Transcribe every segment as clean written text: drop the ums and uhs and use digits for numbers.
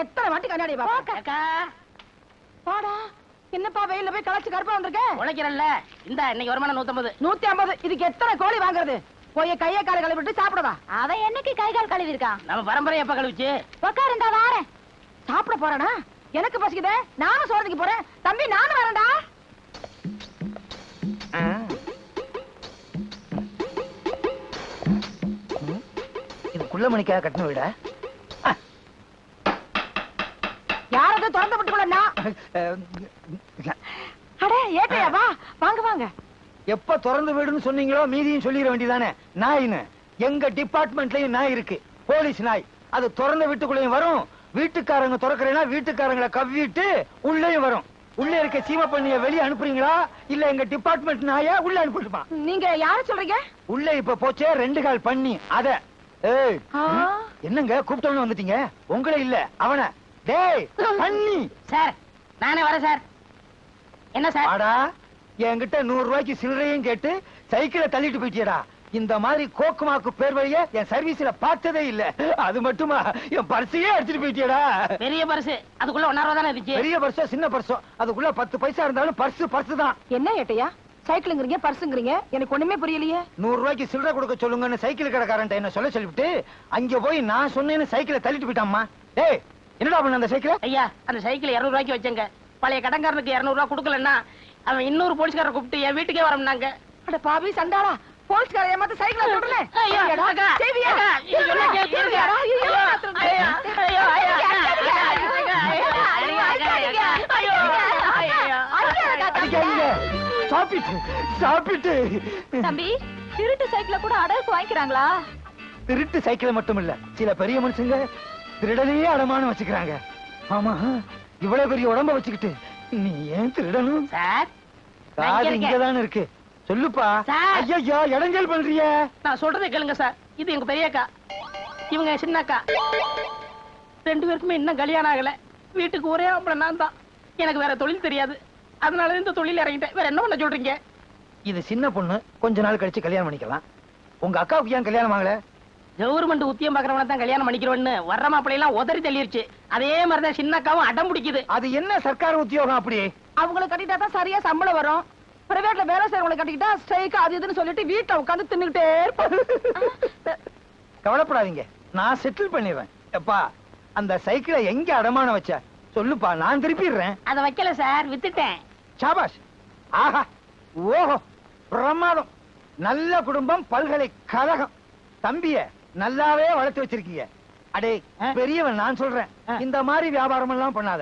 எத்தனை வாட்டி கண்ணாடி பாக்கா போடா. என்னப்பா வெயில போய் களைச்சு கருப்பா வந்திருக்க? உழைக்கிறல்ல இந்த இன்னைக்கு வருமானம் 150. 150. இதுக்கு எத்தனை கோழி வாங்குறது? போய் கையை கால கழுவிட்டு சாப்பிடவா? அவன் என்னைக்கு கை கால் கழுவி இருக்கான்? நம்ம பரம்பரை எப்ப கழுவிச்சு? உட்காருந்தா வாரேன். சாப்பிட போறானா? எனக்கு பசிக்குதே, நானும் சோறதுக்கு போறேன். தம்பி நானும் வரேன்டா. இது குள்ளமணிக்காக கட்டின வீடா? யாரது திறந்து விட்டுக்கொள்ளா? அடே ஏட்டையா வா, வாங்க வாங்க. எப்ப திறந்து வீடுன்னு சொன்னீங்களோ மீதியும் சொல்லிட வேண்டியதானே. நாயின்னு எங்க டிபார்ட்மெண்ட்லயும் நாய் இருக்கு, போலீஸ் நாய். அது திறந்த வீட்டுக்குள்ளேயும் வரும், வீட்டுக்காரங்க திறக்கிறேன்னா வீட்டுக்காரங்களை கவ்விட்டு உள்ளேயும் வரும். உள்ள இருக்க சீம பண்ணிய வெளியே அனுப்புறீங்களா இல்ல எங்க டிபார்ட்மெண்ட் நாய உள்ள அனுப்பிட்டுமா? நீங்க யார சொல்றீங்க? உள்ள இப்ப போச்சே 2 கால் பண்ணி அத. ஏய் என்னங்க கூப்பிட்டவன வந்துட்டீங்க? உங்களை இல்ல அவன. டேய் பண்ணி. சார் நானே வரேன் சார். என்ன சார்? ஆடா என்கிட்ட 100 ரூபாய்க்கு சில்லறையும் கேட்டு சைக்கிளை தள்ளிட்டு போயிட்டியடா. இந்த மாதிரி கோக்குமாக்கு பேர் வழிய என் சர்வீஸ்ல பார்த்ததே இல்ல. அது மட்டுமா என் பர்ஸையே எடுத்துட்டு போயிட்டியடா. பெரிய பர்ஸ், அதுக்குள்ள 1 ரூபா தானே இருந்துச்சு. பெரிய பர்ஸோ சின்ன பர்ஸோ அதுக்குள்ள 10 பைசா இருந்தாலும் பர்ஸ் தான். என்ன ஏட்டையா சைக்கிளுங்கிறீங்க பர்ஸுங்கிறீங்க? எனக்கு ஒண்ணுமே புரியலையே. 100 ரூபாய்க்கு சில்லறை கொடுக்க சொல்லுங்கன்னு சைக்கிள் கடைக்காரன் என்ன சொல்லிவிட்டு அங்க போய் நான் சொன்னேன்னு சைக்கிளை தள்ளிட்டு போயிட்டாம்மா. டேய் என்னடா பண்ண அந்த சைக்கிளை? ஐயா அந்த சைக்கிள் 200 ரூபாய்க்கு வச்சங்க. பழைய கடன்காரனுக்கு 200 ரூபாய் கொடுக்கலன்னா அவன் இன்னொரு போலீஸ்காரரை கூப்பிட்டு என் வீட்டுக்கே வரம்னாங்க. அட பாவி சண்டாளா, போலீஸ்கார ஏமாத்த சைக்கிள தொடல. ஐயோ அக்கா சேவியா இது சொன்னா கேளுங்க. ஐயோ ஐயோ அடிக்காதீங்க. சாப்பிட்டு தம்பி, திருட்டு சைக்கிள கூட அடகுக்கு வாங்கிக்கிறாங்களா? திருட்டு சைக்கிளை மட்டும் இல்ல, சில பெரிய மனுஷங்க திருடனையே அடமானம் வச்சுக்கிறாங்க. ஆமா இவ்வளவு பெரிய உடம்ப வச்சுக்கிட்டு நீ ஏன் திருடணும்? சார் காது இங்கதானே இருக்கு, சொல்லுப்பா. ஐயா இடைஞ்சல் பண்றிய. நான் சொல்றதை கேளுங்க சார். இது எங்க பெரிய அக்கா, இவங்க சின்ன அக்கா. 2 பேருக்குமே இன்னும் கல்யாணம் ஆகல. வீட்டுக்கு ஒரே ஆம்பளை நான் தான். எனக்கு வேற தொழில் தெரியாது, அதனால இந்த தொழில் இறங்கிட்டேன். வேற என்ன பண்ண சொல்றீங்க? இது சின்ன பொண்ணு, கொஞ்ச நாள் கழிச்சு கல்யாணம் பண்ணிக்கலாம். உங்க அக்காவுக்கு ஏன் கல்யாணம் ஆகல? கவர்மெண்ட் உத்தியம் பாக்குறவன தான் கல்யாணம் பண்ணிக்கிறோன்னு வர்ற மாப்பிள்ளை எல்லாம் உதறி தள்ளிருச்சு. அதே மாதிரிதான் சின்ன அக்காவும் அடம் பிடிக்குது. அது என்ன சர்க்கார் உத்தியோகம் அப்படி? அவங்களை கட்டிட்டா தான் சரியா சம்பளம் வரும். பிரைவேட்ல வேலை செய்யறவங்களை கட்டிக்கிட்டா ஸ்ட்ரைக் அது இதுன்னு சொல்லிட்டு வீட்டை உட்காந்து தின்னுகிட்டே இருப்பாங்க. கவலைப்படாதீங்க, நான் செட்டில் பண்ணிடுறேன். எப்பா அந்த சைக்கிளை எங்க அடமானம் வச்ச சொல்லுப்பா, நான் திருப்பிடுறேன். அத வைக்கல சார், வித்துட்டேன். சாபாஷ். ஆஹா ஓஹோ பிரமாதம். நல்ல குடும்பம், பல்கலைக்கழகம். தம்பிய நல்லாவே வளர்த்து வச்சிருக்கீங்க. அடே பெரியவன் நான் சொல்றேன், இந்த மாதிரி வியாபாரம் எல்லாம் பண்ணாத.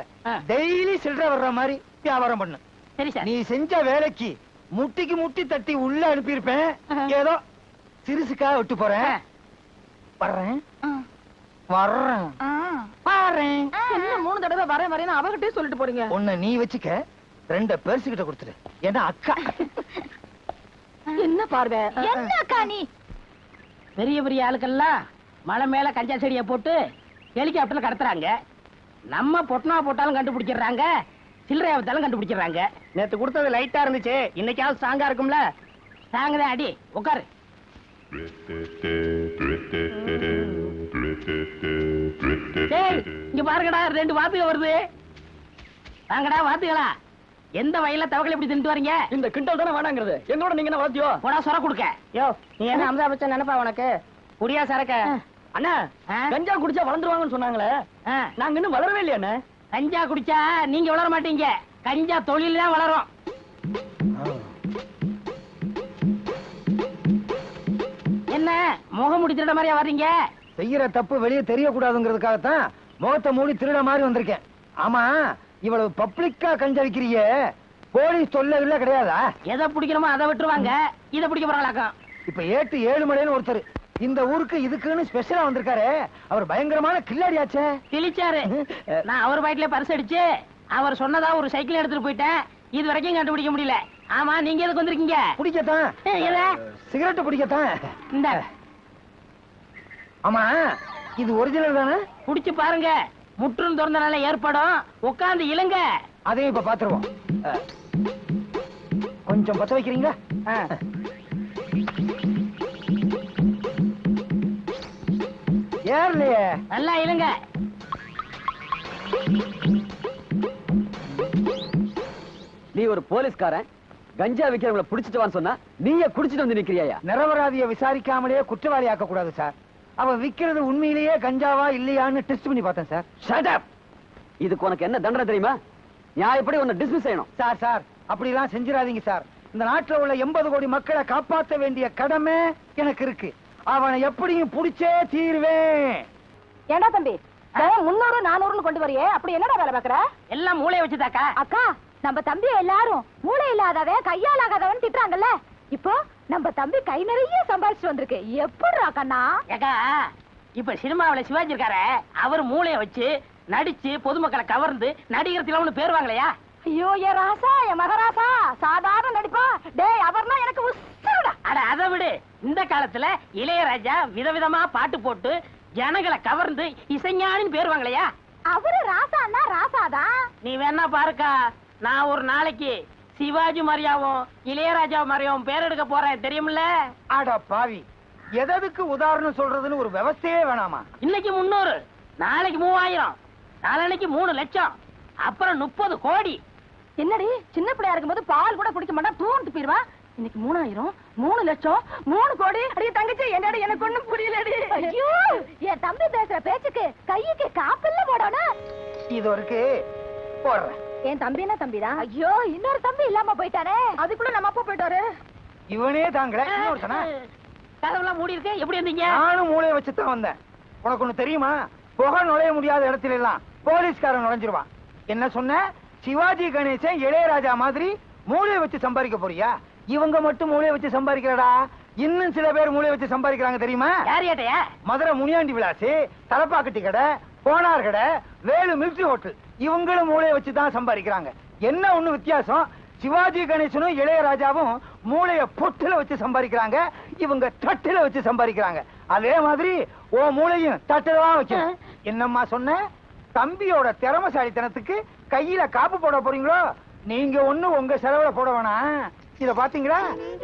டெய்லி சில்லறை வர்ற மாதிரி வியாபாரம் பண்ணு. சரி சார். நீ செஞ்ச வேலைக்கு முட்டிக்கு முட்டி தட்டி உள்ள அனுப்பியிருப்பேன். ஏதோ சிறுசுக்காக விட்டு போறேன். வர்றேன் வர்றேன் பாறேன். என்ன 3 தடவை வரேன் வரேன்னு அவகிட்டே சொல்லிட்டு போறீங்க? உன்னை நீ வச்சுக்க, 2 பெருசுகிட்ட கொடுத்துரு. ஏன்னா அக்கா. என்ன பார்வை? என்ன அக்கா நீ? பெரிய பெரிய ஆளுக்கெல்லாம் மலை மேல கஞ்சா செடியை போட்டு ஹெலிகாப்டர்ல கடத்துறாங்க. நம்ம பொட்டனா போட்டாலும் கண்டுபிடிச்சிடுறாங்க, சில்லறையா வித்தாலும் கண்டுபிடிச்சிடுறாங்க. நேத்து கொடுத்தது லைட்டா இருந்துச்சு, இன்னைக்காவது ஸ்ட்ராங்கா இருக்கும்ல. ஸ்ட்ராங் தான். அடி உட்காரு. இங்க பாருங்கடா, 2 வாத்துக வருது. வாங்கடா வாத்துகளா. எந்த வயல்ல தவக்கலை இப்படி தின்ட்டு வரீங்க? இந்த கிண்டல் தானே வேணாங்கிறது. எங்களோட நீங்க என்ன வாத்தியோ? போடா சொர கொடுக்க. யோ நீ என்ன அமிதாப் பச்சன் நினைப்பா உனக்கு? குடியா சரக்க? அண்ணா கஞ்சா குடிச்சா வளர்ந்துருவாங்கன்னு சொன்னாங்களே, நாங்க இன்னும் வளரவே இல்லையா அண்ணா? கஞ்சா குடிச்சா நீங்க வளர மாட்டீங்க, கஞ்சா தொழில் தான் வளரும். என்ன முகம் முடி திருட மாதிரியா வர்றீங்க? செய்யற தப்பு வெளியே தெரியக்கூடாதுங்கிறதுக்காகத்தான் முகத்தை மூடி திருட மாதிரி வந்திருக்கேன். ஆமா இவ்வளவு பப்ளிக்கா கஞ்சடிக்கிறிய, போலீஸ் தொல்லை கிடையாதா? எதை பிடிக்கணுமோ அதை விட்டுருவாங்க, இதை பிடிக்க போறாங்களாக்கம். இப்ப ஏட்டு 7 மலைன்னு ஒருத்தர் இந்த ஊருக்கு இதுக்குன்னு ஸ்பெஷலா வந்திருக்காரு. அவர் பயங்கரமான கில்லாடியாச்சே. கிழிச்சாரு. நான் அவர் பாக்கெட்ல பர்ஸ் அடிச்சு அவர் சொன்னதா ஒரு சைக்கிள் எடுத்துட்டு போயிட்டேன். இது வரைக்கும் கண்டுபிடிக்க முடியல. ஆமா நீங்க எதுக்கு வந்திருக்கீங்க? பிடிக்கத்தான். சிகரெட் பிடிக்கத்தான். இந்த ஆமா இது ஒரிஜினல் தானே? குடிச்சு பாருங்க, முற்றும் திறந்தனால ஏற்படும். உட்கார்ந்து இழுங்க. அதையும் இப்ப பாத்துருவோம். கொஞ்சம் பத்த வைக்கிறீங்களா? நல்லா இழுங்க. நீ ஒரு போலீஸ்காரன் கஞ்சா விக்கிறவங்கள புடிச்சிட்டு வான்னு சொன்னா நீயே குடிச்சிட்டு வந்து நிக்கிறியா? நிரபராதியை விசாரிக்காமலே குற்றவாளி ஆக்க கூடாது சார். அவன் விக்கிறது உண்மையிலேயே கஞ்சாவா இல்லையான்னு டெஸ்ட் பண்ணி பார்த்தேன் சார். Shut up. இதுக்கு உனக்கு என்ன தண்டனை தெரியுமா? நியாயப்படி உன்னை டிஸ்மிஸ் செய்யணும். சார் அப்படிலாம் செஞ்சிடாதீங்க சார். இந்த நாட்டுல உள்ள 80 கோடி மக்களை காப்பாற்ற வேண்டிய கடமை எனக்கு இருக்கு. அவனை எப்படியும் புடிச்சே தீருவேன். ஏண்டா தம்பி 300 400 கொண்டு வரையே, அப்படி என்னடா வேலை பாக்குற? எல்லாம் மூளைய வச்சுதாக்கா. அக்கா நம்ம தம்பி எல்லாரும் மூளை இல்லாதவன் கையால் ஆகாதவன் திட்டுறாங்கல்ல, இப்போ நம்ம தம்பி கை நிறைய சம்பாதிச்சுட்டு வந்திருக்கு. எப்படிடா கண்ணா? ஏக்கா இப்ப சினிமாவில சிவாஜி இருக்காரு, அவர் மூளைய வச்சு நடிச்சு பொதுமக்களை கவர்ந்து நடிகர் திலகம்னு பேர் வாங்கலையா? ஐயோ ஏ ராசா, என் மகராசா சாதாரண நடிப்பா. டேய் அவர்னா எனக்கு உசுருடா. அட அதை விடு, இந்த காலத்துல இளையராஜா விதவிதமா பாட்டு போட்டு ஜனங்களை கவர்ந்து இசைஞானின்னு பேர் வாங்கலையா? அவரு ராசான்னா ராசாதான். நீ வேணா பாருக்கா, நான் ஒரு நாளைக்கு சிவாஜி மாதிரியாவும் இளையராஜா மாதிரியாவும் பேர் எடுக்க போறேன் தெரியுமில்ல? அட பாவி, எதற்கு உதாரணம் சொல்றதுன்னு ஒரு விவசாயே வேணாமா? இன்னைக்கு 300, நாளைக்கு 3000, நாளைக்கு 3 லட்சம், அப்புறம் 30 கோடி. என்னடி சின்ன பிள்ளையா இருக்கும்போது பால் கூட குடிக்க மாட்டான், தூண்டு போயிருவா. இன்னைக்கு 3000, 3 லட்சம், 3 கோடி. அடி தங்கச்சி என்னடி, எனக்கு ஒண்ணும் புரியலடி. ஐயோ என் தம்பி பேசுற பேச்சுக்கு கைக்கு காப்பில்ல போடணும். இது இருக்கு போடுறேன். என் தம்பி என்ன தம்பிதான்? ஐயோ இன்னொரு தம்பி இல்லாம போயிட்டானே. அதுக்குள்ள நம்ம அப்பா போயிட்டாரு. இவனே தாங்களே இன்னொருத்தனா? கதவுலாம் மூடி இருக்கு, எப்படி இருந்தீங்க? நானும் மூளையை வச்சுதான் வந்தேன். உனக்கு ஒண்ணு தெரியுமா? புகை நுழைய முடியாத இடத்துல எல்லாம் போலீஸ்காரன் நுழைஞ்சிருவான். என்ன சொன்ன? சிவாஜி கணேசன் இளையராஜா மாதிரி மூளையை வச்சு சம்பாதிக்க போறியா? இவங்க மட்டும் மூளையை வச்சு சம்பாதிக்கிறடா, இன்னும் சில பேர் மூளையை வச்சு சம்பாதிக்கிறாங்க தெரியுமா? யார் ஏட்டையா? மதுரை முனியாண்டி விலாசி, தலப்பாக்கட்டி கடை, போனார் கடை, வேலு மில்ட்ரி ஹோட்டல், இவங்களும் மூளையை வச்சு தான் சம்பாதிக்கிறாங்க. என்ன ஒண்ணு வித்தியாசம்? சிவாஜி கணேசனும் இளையராஜாவும் மூளைய பொட்டுல வச்சு சம்பாதிக்கிறாங்க, இவங்க தட்டுல வச்சு சம்பாதிக்கிறாங்க. அதே மாதிரி ஓ மூளையும் தட்டுல தான் வைக்கணும். என்னம்மா சொன்ன? தம்பியோட திறமைசாலித்தனத்துக்கு கையில காப்பு போட போறீங்களோ? நீங்க ஒண்ணு உங்க செலவுல போட வேணாம். இத பாத்தீங்களா,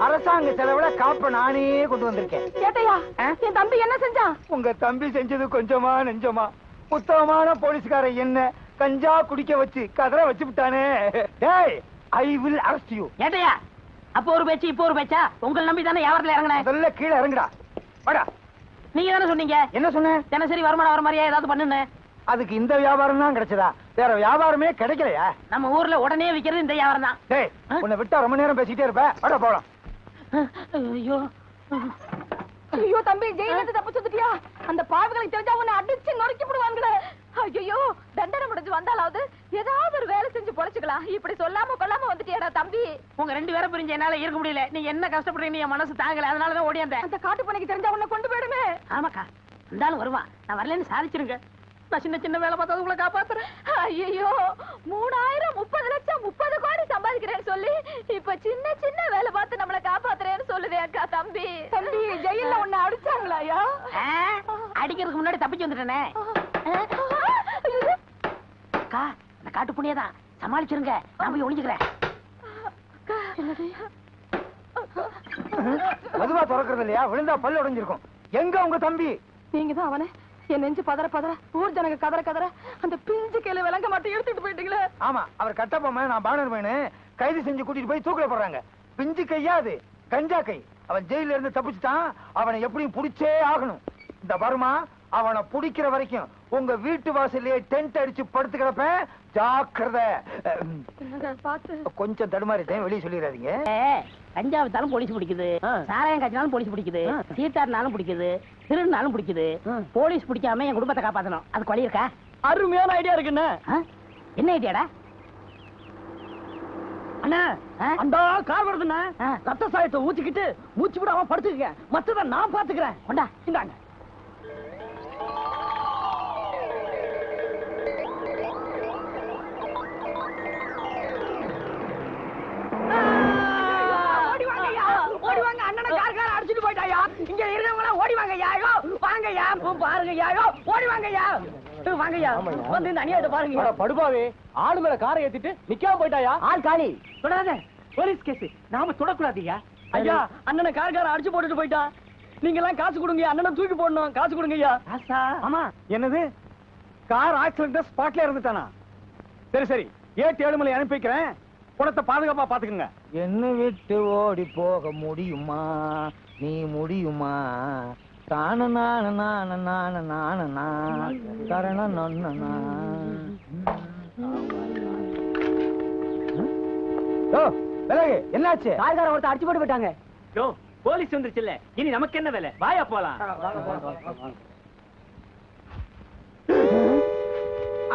அரசாங்க செலவுல காப்ப நானே கொண்டு வந்திருக்கேன். கேட்டையா என் தம்பி என்ன செஞ்சான்? உங்க தம்பி செஞ்சது கொஞ்சமா நெஞ்சமா? உத்தமமான போலீஸ்காரன் என்ன கஞ்சா குடிக்க வச்சு கதற வச்சு விட்டானே. டேய், ஐ வில் அரெஸ்ட் யூ. ஏட்டையா அப்போ ஒரு பேச்சு இப்போ ஒரு பேச்சா? உங்களை நம்பி தானே வியாபாரத்துல இறங்கினேன். முதல்ல கீழே இறங்குடா. வாடா. நீங்க தானே சொன்னீங்க என்ன சொன்ன? தினசரி வருமானம் வர மாதிரியா ஏதாவது பண்ணுன்னு. அதுக்கு இந்த வியாபாரம் தான் கிடைச்சதா? வேற வியாபாரமே கிடைக்கலையா? நம்ம ஊர்ல உடனே விக்கிறது இந்த வியாபாரம் தான். டேய், உன்னை விட்டா ரொம்ப நேரம் பேசிட்டே இருப்ப. வாடா போலாம். ஐயோ ஐயோ தம்பி, ஜெயில இருந்து தப்பிச்சு வந்துட்டியா? அந்த பாவிகளுக்கு தெரிஞ்சா உன்னை அடிச்சு நொறுக்கி விடுவாங்களே. ஐயோ தண்டனை முடிஞ்சு வந்தாலாவது ஏதாவது ஒரு வேலை செஞ்சு பொழைச்சுக்கலாம். இப்படி சொல்லாம கொள்ளாம வந்துட்டியாடா தம்பி. உங்க 2 பேரை பிரிஞ்சு என்னால இருக்க முடியல. நீங்க என்ன கஷ்டப்படுறீங்க, என் மனசு தாங்கல, அதனாலதான் ஓடியாந்தேன். அந்த காட்டு பணிக்கு தெரிஞ்சா உன்னை கொண்டு போயிடுமே. ஆமாக்கா, இருந்தாலும் வருவான். நான் வரலன்னு சாதிச்சிருங்க. நான் சின்ன சின்ன வேலை பார்த்தா உங்களை காப்பாத்துறேன். ஐயோ 3000, 30 லட்சம், 30 கோடி சம்பாதிக்கிறேன்னு சொல்லி இப்ப சின்ன சின்ன வேலை பார்த்து நம்மள காப்பாத்துறேன்னு சொல்லுதே அக்கா தம்பி. தம்பி ஜெயில உன்னை அடிச்சாங்களாயா? அடிக்கிறதுக்கு முன்னாடி தப்பிச்சு வந்துட்டேனே. அக்கா, அந்த காட்டு புண்ணியதான் சமாளிச்சிருங்க, நான் போய் ஒளிஞ்சுக்கிறேன். மதுவா திறக்கிறது இல்லையா? விழுந்தா பல்லு உடைஞ்சிருக்கும். எங்க உங்க தம்பி? நீங்க தான் அவனே. என் நெஞ்சு பதற பதற, ஊர் ஜனங்க கதற கதற அந்த பிஞ்சு கையில விளங்க மாட்டேன் எடுத்துட்டு போயிட்டீங்களே. ஆமா, அவர் கட்டப்பொம்மை, நான் பானர் மேனு கைது செஞ்சு கூட்டிட்டு போய் தூக்கில போடுறாங்க. பிஞ்சு கையா அது? கஞ்சா கை. அவன் ஜெயில இருந்து தப்பிச்சுட்டான். அவனை எப்படியும் புடிச்சே ஆகணும். இந்த வருமா, அவனை புடிக்கிற வரைக்கும் உங்க வீட்டு வாசல்லையே டென்ட் அடிச்சு படுத்து கிடப்பேன். ஜாக்கிரதை. பார்த்து கொஞ்சம் தடுமாறிட்டேன், வெளியே சொல்லிடாதீங்க. கஞ்சா வித்தாலும் போலீஸ் பிடிக்குது, சாராயம் காய்ச்சினாலும் போலீஸ் பிடிக்குது, சீட்டாருனாலும் பிடிக்குது, திருநாலும் பிடிக்குது. போலீஸ் பிடிக்காம என் குடும்பத்தை காப்பாத்தணும். அதுக்கு வழி இருக்கா? அருமையான ஐடியா இருக்குன்னு. என்ன ஐடியாடா? அண்ணா, அந்த கார் வருதுண்ணா. ரத்த சாயத்தை ஊத்திக்கிட்டு மூச்சு விடாம படுத்துக்க. மத்தத நான் பாத்துக்கிறேன். கொண்டா. இந்தாங்க. ஓடிவாங்க, அண்ணனை கார் அடிச்சுட்டு போயிட்டாயா. இங்க இருந்தவங்க ஓடி வாங்கய்யா. வாங்கய்யா, பாருங்கய்யா. ஓடி வாங்கய்யா, வாங்கய்யா. வந்து இந்த அநியாயத்தை பாருங்க. படுபாவே, ஆளு மேல காரை ஏத்திட்டு நிக்காம போயிட்டாயா? ஆள் காலி. தொடாத. போலீஸ் கேஸ் நாம தொடக்கூடாதீயா. ஐயா, அண்ணனை கார் அடிச்சு போட்டுட்டு போயிட்டா. நீங்க எல்லாம் காசு கொடுங்க, அண்ணனை தூக்கி போடணும். காசு கொடுங்க ஐயா. ஆமா. என்னது? கார் ஆக்சிடென்ட் ஸ்பாட்ல இருந்துட்டானா? சரி சரி, 7 மலை அனுப்பி வைக்கிறேன், பணத்தை பாதுகாப்பா பாத்துக்கங்க. என்ன விட்டு ஓடி போக முடியுமா, நீ முடியுமா? தான நான நான நான நான கரண நொன்னா. விலகு, என்னாச்சு? கார்கார ஒருத்தர் அடிச்சு போட்டு போயிட்டாங்க. யோ, போலீஸ் வந்துருச்சுல்ல, இனி நமக்கு என்ன வேலை? வாயா போலாம்.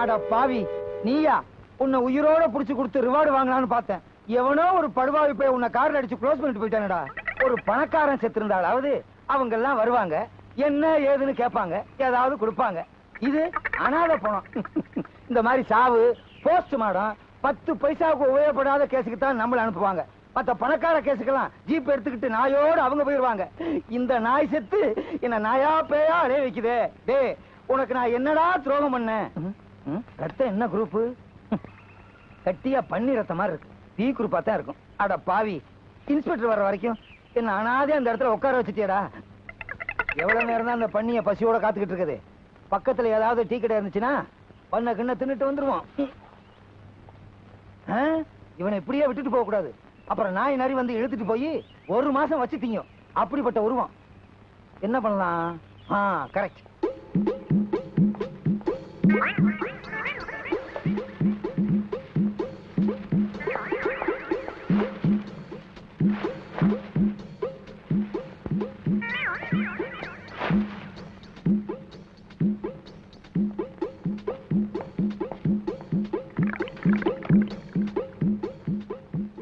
அட பாவி, நீயா? உன்னை உயிரோட புடிச்சு கொடுத்து ரிவார்டு வாங்கலாம்னு பார்த்தேன். எவனோ ஒரு படுவாவி போய் உன்னை கார்ல அடிச்சு க்ளோஸ் பண்ணிட்டு போயிட்டானடா. ஒரு பணக்காரன் செத்து இருந்தாலாவது அவங்க எல்லாம் வருவாங்க, என்ன ஏதுன்னு கேட்பாங்க, ஏதாவது கொடுப்பாங்க. இது அனாதை பணம். இந்த மாதிரி சாவு, போஸ்ட் மாடம், 10 பைசாவுக்கு உபயோகப்படாத கேஸுக்கு தான் நம்மள அனுப்புவாங்க. மத்த பணக்கார கேஸுக்கெல்லாம் ஜீப் எடுத்துக்கிட்டு நாயோடு அவங்க போயிருவாங்க. இந்த நாய் செத்து என்ன நாயா பேயா அடைய வைக்குதே. டே, உனக்கு நான் என்னடா துரோகம் பண்ணேன்? ரத்தம் என்ன குரூப்? கட்டியா பண்ணி ரத்த மாதிரி இருக்கு. பி குரூப்பா தான் இருக்கும். அட பாவி, இன்ஸ்பெக்டர் வர்ற வரைக்கும் என்ன அனாதே அந்த இடத்துல உட்கார வச்சுட்டியடா. எவ்வளவு நேரம் தான் அந்த பண்ணிய பசியோட காத்துக்கிட்டு இருக்குது? பக்கத்துல ஏதாவது டீ கடை இருந்துச்சுன்னா பண்ண கிண்ண தின்னுட்டு வந்துருவோம். இவனை இப்படியே விட்டுட்டு போக கூடாது. அப்புறம் நாய் நரி வந்து இழுத்துட்டு போய் 1 மாசம் வச்சு திங்கும். அப்படிப்பட்ட உருவம். என்ன பண்ணலாம்? கரெக்ட்.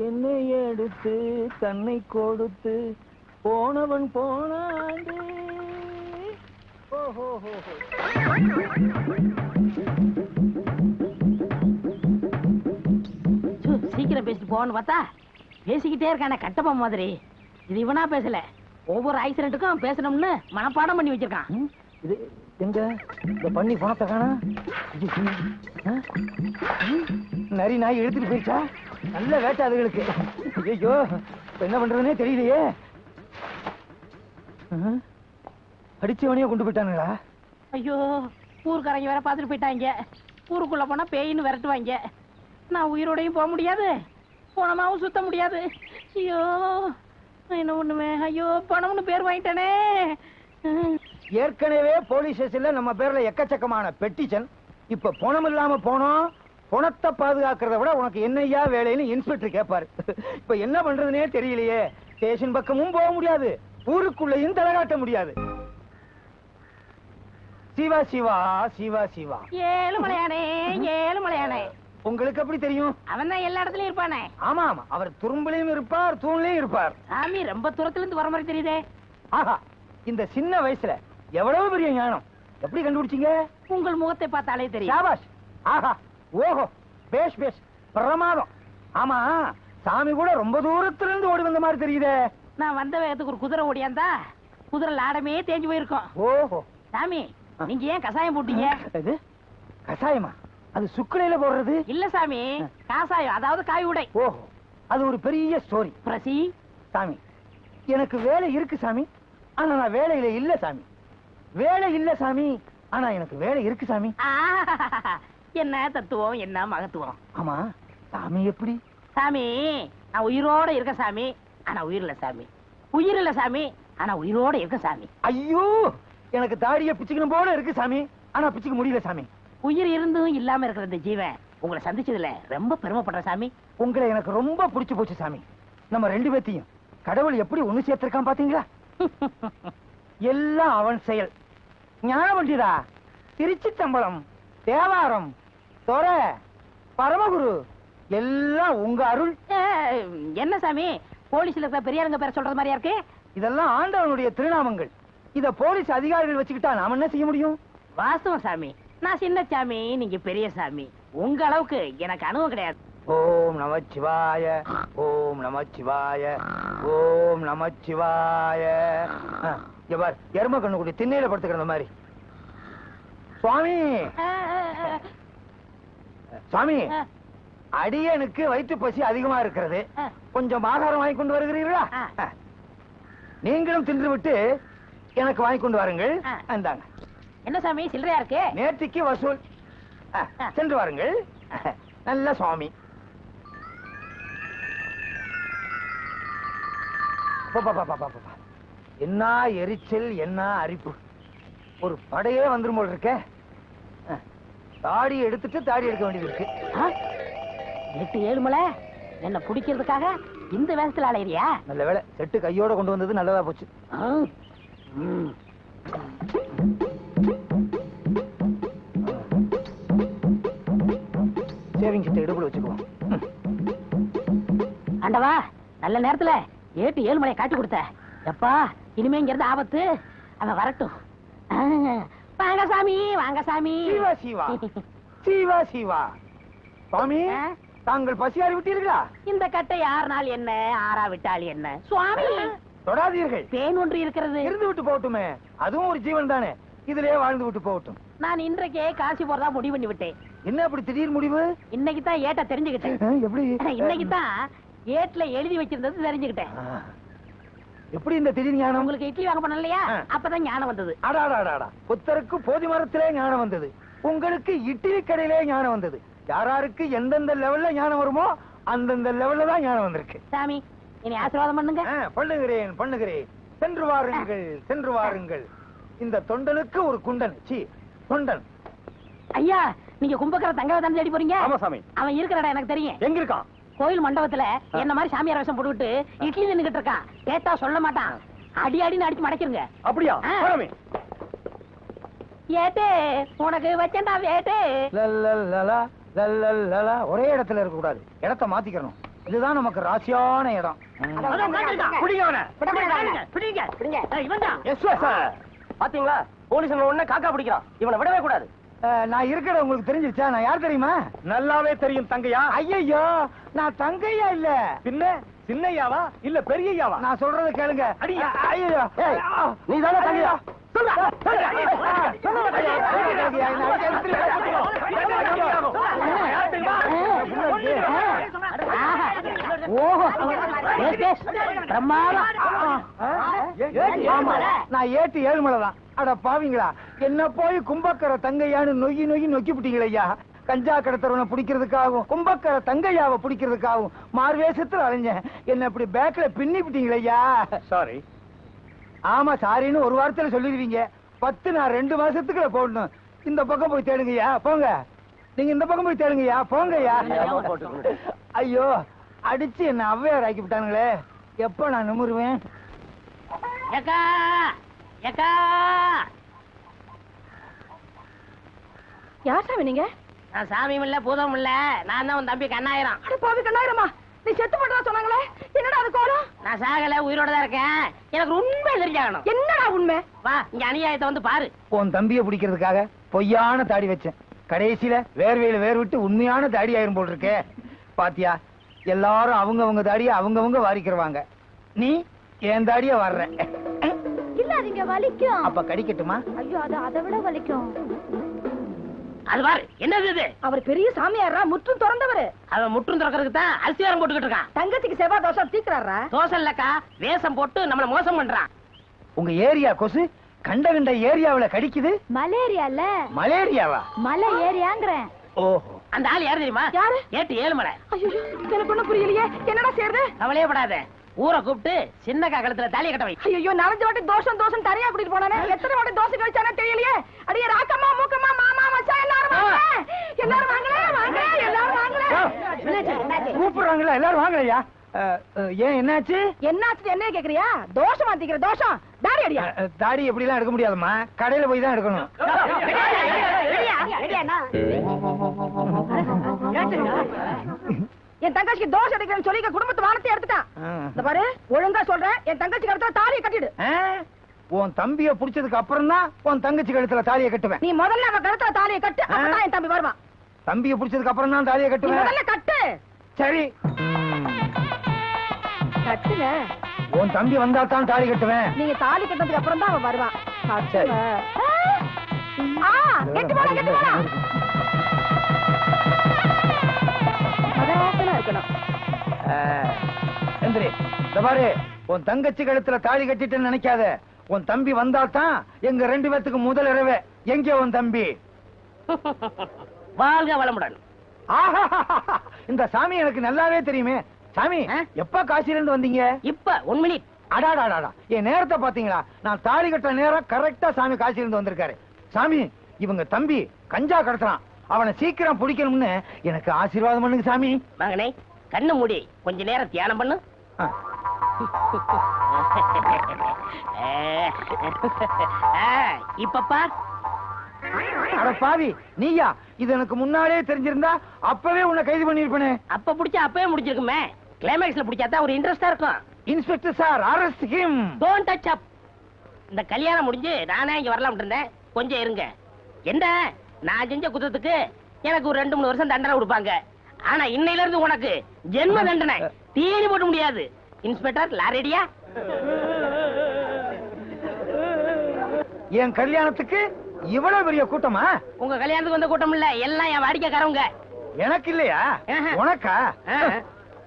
என்னை எடுத்து தன்னை கொடுத்து போனவன் போனாண்டு. சீக்கிரம் பேசிட்டு போன்னு பார்த்தா பேசிக்கிட்டே இருக்கானே கட்டப்பா மாதிரி. இது இவனா பேசல, ஒவ்வொரு ஆக்சிடென்ட்டுக்கும் பேசணும்னு மனப்பாடம் பண்ணி வச்சிருக்கான். இது எங்க இந்த பண்ணி பணத்தை காணா? நரி நாய் எடுத்துட்டு போயிடுச்சா? நல்ல வேட்டை அதுகளுக்கு. ஐயோ, என்ன பண்றதுனே தெரியலையே. அடிச்சவனையே கொண்டு போயிட்டானுங்களா? ஐயோ, ஊருக்காரங்க வேற பாத்துட்டு போயிட்டாங்க. ஊருக்குள்ள போனா பேயின்னு விரட்டுவாங்க. நான் உயிரோடையும் போக முடியாது, போனமாவும் சுத்த முடியாது. ஐயோ, என்ன ஒண்ணுமே. ஐயோ, பணம்னு பேர் வாங்கிட்டானே. ஏற்கனவே போலீஸ் ஸ்டேஷன்ல நம்ம பேர்ல எக்கச்சக்கமான பெட்டிஷன். இப்ப பணம் இல்லாம போனோம். பணத்தை பாதுகாக்கிறத விட உனக்கு என்னையா வேலைன்னு இன்ஸ்பெக்டர் கேட்பாரு. இப்ப என்ன பண்றதுனே தெரியலையே. ஸ்டேஷன் பக்கமும் போக முடியாது, ஊருக்குள்ளேயும் தலைகாட்ட முடியாது. சிவா சிவா சிவா சிவா. ஏழுமலையானே, ஏழுமலையானே. உங்களுக்கு எப்படி தெரியும்? அவன் தான் எல்லா இடத்துலயும் இருப்பானே. ஆமா ஆமா, அவர் துரும்புலையும் இருப்பார், தூண்லையும் இருப்பார். சாமி ரொம்ப தூரத்துல இருந்து வர மாதிரி தெரியுதே. ஆஹா, இந்த சின்ன வயசுல எவ்வளவு பெரிய ஞானம்! எப்படி கண்டுபிடிச்சீங்க? உங்கள் முகத்தை பார்த்தாலே தெரியும். சாபாஷ். ஆஹா, ஓஹோ, பேஷ் பேஷ், பிரமாதம். ஆமா, சாமி கூட ரொம்ப தூரத்துல இருந்து ஓடி வந்த மாதிரி தெரியுதே. நான் வந்த வேகத்துக்கு ஒரு குதிரை ஓடியாந்தா குதிரை லாடமே தேஞ்சு போயிருக்கும். ஓஹோ. சாமி, நீங்க ஏன் கசாயம் போட்டீங்க? இது கசாயமா? அது சுக்குலையில போடுறது இல்ல சாமி, காசாயம், அதாவது காய் உடை. ஓஹோ, அது ஒரு பெரிய ஸ்டோரி. பிரசி, சாமி, எனக்கு வேலை இருக்கு சாமி, ஆனா நான் வேலையில இல்ல சாமி. வேலை இல்ல சாமி, ஆனா எனக்கு வேலை இருக்கு சாமி. என்ன தத்துவம், என்ன மகத்துவம். ஆமா, சாமி எப்படி? சாமி, நான் உயிரோட இருக்க சாமி, ஆனா உயிர் இல்ல சாமி. உயிர் இல்ல சாமி, ஆனா உயிரோட இருக்க சாமி. ஐயோ, எனக்கு தாடிய பிச்சுக்கணும் போல இருக்கு சாமி, ஆனா பிச்சுக்க முடியல சாமி. உயிர் இருந்தும் இல்லாம இருக்கிற இந்த ஜீவன் உங்களை சந்திச்சதுல ரொம்ப பெருமைப்படுற சாமி. உங்களை எனக்கு ரொம்ப பிடிச்சு போச்சு சாமி. நம்ம 2 பேத்தையும் கடவுள் எப்படி ஒண்ணு சேர்த்திருக்கான் பாத்தீங்களா? எல்லாம் அவன் செயல். ஞானபண்டிதா, திருச்சி தம்பலம், தேவாரம், தொரை, பரமகுரு எல்லாம் உங்க அருள். என்ன சாமி, போலீஸ்ல இருக்கிற பெரியாருங்க பேர சொல்றது மாதிரியா இருக்கு? இதெல்லாம் ஆண்டவனுடைய திருநாமங்கள். இத போலீஸ் அதிகாரிகள் வச்சுக்கிட்டா நாம என்ன செய்ய முடியும்? வாஸ்தவம் சாமி, நான் சின்ன சாமி, நீங்க பெரிய சாமி. உங்க அளவுக்கு எனக்கு அனுபவம் கிடையாது. ஓம் நமச்சிவாய, ஓம் நமச்சிவாய, ஓம் நமச்சிவாய. எவர் எரும கண்ணு கூடி திண்ணையில படுத்துக்கிற மாதிரி. சுவாமி, சுவாமி, அடியனுக்கு வயிற்று பசி அதிகமா இருக்கிறது, கொஞ்சம் ஆகாரம் வாங்கி கொண்டு வருகிறீர்களா? நீங்களும் தின்று விட்டு எனக்கு வாங்கி கொண்டு வாருங்கள். அந்தாங்க. என்ன சாமி, சில்லறையா இருக்கு? நேர்த்திக்கு வசூல். சென்று வாருங்கள். நல்ல சுவாமி. என்ன எரிச்சல், என்ன அரிப்பு. ஒரு படையே வந்துரும் போல இருக்க. தாடி எடுத்துட்டு தாடி எடுக்க வேண்டியது இருக்கு. 8-7 மலை என்ன பிடிக்கிறதுக்காக இந்த வேகத்துல அலையிறியா? நல்ல வேளை செட்டு கையோட கொண்டு வந்தது நல்லதா போச்சு. சேவிங் கிட்ட இடுப்புல வச்சுக்குவோம். ஆண்டவா, நல்ல நேரத்துல 8-7 மலையை காட்டி கொடுத்த. எப்பா, இனிமே இங்க இருந்து ஆபத்து. அவன் வரட்டும். வாங்க சாமி, வாங்க சாமி. சீவா சீவா சீவா சீவா. சுவாமி, தாங்கள் பசியாறி விட்டீர்களா? இந்த கட்டை 6 நாள் என்ன, 6 விட்டால் என்ன சுவாமி? தொடாதீர்கள். தேன் ஒன்று இருக்கிறது. இருந்து விட்டு போகட்டுமே, அதுவும் ஒரு ஜீவன் தானே. இதுலயே வாழ்ந்து விட்டு போகட்டும். நான் இன்றைக்கே காசி போறதா முடிவு பண்ணி விட்டேன். என்ன அப்படி திடீர் முடிவு? இன்னைக்கு தான் ஏட்ட தெரிஞ்சுக்கிட்டேன். எப்படி? இன்னைக்கு தான் ஏட்ல எழுதி வச்சிருந்தது தெரிஞ்சுக்கிட்டேன். எப்படி இந்த திடீர் ஞானம்? உங்களுக்கு இட்லி வாங்க போனோம் இல்லையா, அப்பதான் ஞானம் வந்தது. அடாடாடாடா, புத்தருக்கு போதி மரத்திலே ஞானம் வந்தது. உங்களுக்கு இட்லி கடையிலே ஞானம் வந்தது. யாராருக்கு எந்தெந்த லெவல்ல ஞானம் வருமோ அந்தந்த லெவல்ல தான் ஞானம் வந்திருக்கு. சாமி, இனி ஆசீர்வாதம் பண்ணுங்க. பண்ணுகிறேன் பண்ணுகிறேன். சென்று வாருங்கள், சென்று வாருங்கள். இந்த தொண்டனுக்கு ஒரு குண்டன். சி, தொண்டன். ஐயா, நீங்க கும்பகர தங்கவை தானே தேடி போறீங்க? ஆமா சாமி. அவன் இருக்கிற இடம் எனக்கு தெரியும். எங்க இருக்கான்? கோயில் மண்டபத்துல என்ன மாதிரி சாமியார் வேஷம் போட்டுவிட்டு இட்லி நின்னுகிட்டு இருக்கான். கேட்டா சொல்ல மாட்டான். அடி அடின்னு அடிச்சு மடக்கிருங்க. அப்படியா? சாமி. ஏட்டே, உனக்கு வச்சேன்டா வேட்டே. லல்லலலா, லல்லலலா. ஒரே இடத்துல இருக்க கூடாது, இடத்தை மாத்திக்கணும். இதுதான் நமக்கு ராசியான இடம். பிடிங்க அவனை. பிடிங்க, பிடிங்க. இவன் தான். Yes sir. பாத்தீங்களா, போலீஸ் உடனே காக்கா பிடிக்கிறான். இவனை விடவே கூடாது. நான் இருக்கிற உங்களுக்கு தெரிஞ்சிருச்சா? நான் யார் தெரியுமா? நல்லாவே தெரியும் தங்கையா. ஐயோ, நான் தங்கையா இல்ல. பின்ன சின்னையாவா இல்ல பெரியயாவா? நான் சொல்றதை கேளுங்க. அடியா. ஐயோ, நீ தானே தங்கையா? நான் ஏட்டு 7 மலை தான். அட பாவிங்களா, என்ன போய் கும்பக்கர தங்கையான்னு நொய்யி நொய்யி நொக்கி பிட்டீங்களையா. கஞ்சா கடத்தரவனை பிடிக்கிறதுக்காகவும் கும்பக்கர தங்கையாவை பிடிக்கிறதுக்காகவும் மார்வேஷத்துல அலைஞ்சேன். என்ன இப்படி பேக்ல பின்னி பிட்டீங்களையா. சாரி. ஆமா, சாரின்னு ஒரு வாரத்துல சொல்லிடுவீங்க. 10 நான் 2 மாசத்துக்குள்ள போடணும். இந்த பக்கம் போய் தேடுங்கய்யா, போங்க. நீங்க இந்த பக்கம் போய் தேடுங்கய்யா, போங்கய்யா. ஐயோ, அடிச்சு என்ன அவ்வையார் ஆக்கி விட்டானுங்களே. எப்ப நான் நிமிருவேன்? ஏக்கா, ஏக்கா. யார் சாமி நீங்க? நான் சாமியும் இல்ல பூதமும் இல்ல, நான் தான் உன் தம்பி கண்ணாயிரம். அட பாவி கண்ணாயிரமா, நீ செத்து போட்டதா சொன்னாங்களே, என்னடா அது கோலம்? நான் சாகல, உயிரோட தான் இருக்கேன். எனக்கு உண்மை தெரிஞ்சாகணும். என்னடா உண்மை? வா, இங்க அநியாயத்தை வந்து பாரு. உன் தம்பியை பிடிக்கிறதுக்காக பொய்யான தாடி வச்சேன். கடைசியில வேர்வையில வேர் விட்டு உண்மையான தாடி ஆயிரும் போல் இருக்கே. பாத்தியா, எல்லாரும் அவங்க தாடிய அவங்க வாரிக்கிறவாங்க. நீ என் தாடிய வர்ற. இல்ல, அது இங்க வலிக்கும். அப்ப கடிக்கட்டுமா? ஐயோ, அது அதை விட வலிக்கும். அது பாரு, என்னது இது? அவர் பெரிய சாமியாரா, முற்றும் திறந்தவரு. அவன் முற்றும் திறக்கிறதுக்கு தான் அரிசியாரம் போட்டுக்கிட்டு இருக்கான். தங்கச்சிக்கு செவ்வாய் தோஷம் தீக்குறாரா? தோசை இல்லக்கா, வேஷம் போட்டு நம்மள மோசம் பண்றான். உங்க ஏரியா கொசு கண்ட ஏரியாவுல கடிக்குது. மலேரியால. மலேரியாவா? மலை ஏரியாங்கிறேன். ஓஹோ. அந்த ஆள் யாரு தெரியுமா? யாரு? ஏட்டு 7 மலை. ஐயோ, எனக்கு ஒண்ணும் புரியலையே. என்னடா செய்யறது? கவலையப்படாத, ஊரை கூப்பிட்டு சின்னக்கா கழுத்துல தாலியை கட்ட வை. ஐயோ, 4 வாட்டி தோஷம் தனியா கூட்டிட்டு போனானே. எத்தனை வாட்டி தோசை கழிச்சானே தெரியலையே. அடியே ராக்கம்மா, மூக்கம்மா, மாமா, மச்சான் எல்லாரும் வாங்க. எல்லாரும் வாங்களே, வாங்க, எல்லாரும் வாங்களே. கூப்பிடுறாங்களா? எல்லாரும் வாங்கலையா? ஏன், என்னாச்சு? என்னாச்சு என்ன கேக்குறியா? தோஷம் மாத்திக்கிற தோஷம். தாடி அடியா. தாடி எப்படி எல்லாம் எடுக்க முடியாதுமா, கடையில போய் தான் எடுக்கணும். என் தங்கச்சிக்கு தோசை அடிக்கிறேன்னு சொல்லி குடும்பத்து வானத்தை எடுத்துட்டான். இந்த பாரு, ஒழுங்கா சொல்றேன், என் தங்கச்சி கழுத்துல தாலியை கட்டிடு. உன் தம்பிய புடிச்சதுக்கு அப்புறம் தான் உன் தங்கச்சி கழுத்துல தாலியை கட்டுவேன். நீ முதல்ல அவ கழுத்துல தாலியை கட்டு, அப்பதான் என் தம்பி வருவான். தம்பிய புடிச்சதுக்கு அப்புறம் தான் தாலியை நீ கட்டுவேன். முதல்ல கட்டு. சரி, கட்டுங்க. உன் தம்பி வந்தா தான் தாலி கட்டுவேன். நீங்க தாலி கட்டினதுக்கு அப்புறம் தான் அவன் வருவான். சரி. கெட்டு போடா, கெட்டு போடா. மதவாசனா இருக்கணும். எந்திரி. இந்த பாரு, உன் தங்கச்சி கழுத்துல தாலி கட்டிட்டேன்னு நினைக்காத. உன் தம்பி வந்தா தான் எங்க 2 பேத்துக்கு முதல் இரவே. எங்கே உன் தம்பி? வாழ்க வளமுடன். இந்த சாமி எனக்கு நல்லாவே தெரியுமே. சாமி, எப்ப காசில இருந்து வந்தீங்க? இப்ப 1 மினிட். அடாடாடா, என் நேரத்தை பாத்தீங்களா? நான் தாலி கட்ட நேரம் கரெக்டா சாமி காசில இருந்து வந்திருக்காரு. சாமி, இவங்க தம்பி கஞ்சா கடத்துறான், அவனை சீக்கிரம் பிடிக்கணும்னு எனக்கு ஆசீர்வாதம் பண்ணுங்க சாமி. மகனே, கண்ணு மூடி கொஞ்ச நேரம் தியானம் பண்ணு. இப்ப பார். அட பாவி, நீயா? இது எனக்கு முன்னாலே தெரிஞ்சிருந்தா அப்பவே உன்னை கைது பண்ணிருப்பேனே. அப்ப பிடிச்சா அப்பவே முடிச்சிருக்குமே. கிளைமேக்ஸ்ல பிடிச்சாதான் ஒரு இன்ட்ரெஸ்டா இருக்கும். Inspector sir, arrest him. Don't touch up. இந்த கல்யாணம் முடிஞ்சு நானே இங்க வரலாம் இருந்தேன். கொஞ்சம் இருங்க. என்ன, நான் செஞ்ச குற்றத்துக்கு எனக்கு ஒரு 2-3 வருஷம் தண்டனை கொடுப்பாங்க. ஆனா இன்னையில இருந்து உனக்கு ஜென்ம தண்டனை. தீனி போட முடியாது. இன்ஸ்பெக்டர், லாரேடியா? என் கல்யாணத்துக்கு இவ்வளவு பெரிய கூட்டமா? உங்க கல்யாணத்துக்கு வந்த கூட்டம் இல்ல, எல்லாம் என் வாடிக்கைக்காரவங்க. எனக்கு இல்லையா? ஆஹா. உனக்கா?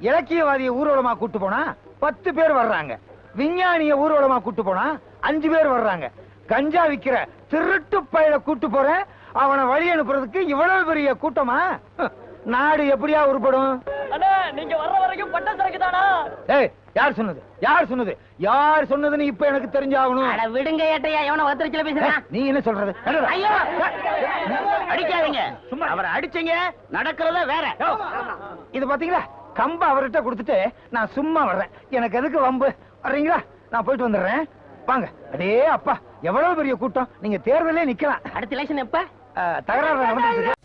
இலக்கியவாதிய ஊர்வலமா கூட்டு போனா 10 பேர் வர்றாங்க. விஞ்ஞானிய ஊர்வலமா கூட்டு போனா 5 பேர் வர்றாங்க. கஞ்சா விக்கிற திருட்டு பயல கூட்டு போறேன், அவனை வழி அனுப்புறதுக்கு இவ்வளவு பெரிய கூட்டமா? நாடு எப்படியா உருப்படும்? நீங்க வர்ற வரைக்கும் பட்ட சரக்கு தானா? ஏய், யார் சொன்னது? யார் சொன்னது? யார் சொன்னதுன்னு இப்ப எனக்கு தெரிஞ்சாகணும். அட விடுங்க ஏட்டையா, எவன வத்திரச்சில பேசுறான்? நீ என்ன சொல்றது? ஐயோ, அடிக்காதீங்க. சும்மா அவரை அடிச்சீங்க, நடக்கிறத வேற. இது பாத்தீங்களா, கம்ப அவர்கிட்ட கொடுத்துட்டு நான் சும்மா வர்றேன். எனக்கு எதுக்கு வம்பு? வர்றீங்களா? நான் போயிட்டு வந்துடுறேன். வாங்க. அடே அப்பா, எவ்வளவு பெரிய கூட்டம். நீங்க தேர்தலே நிக்கலாம். அடுத்த எலெக்ஷன் எப்ப? தகராறு நடந்துட்டு இருக்கு.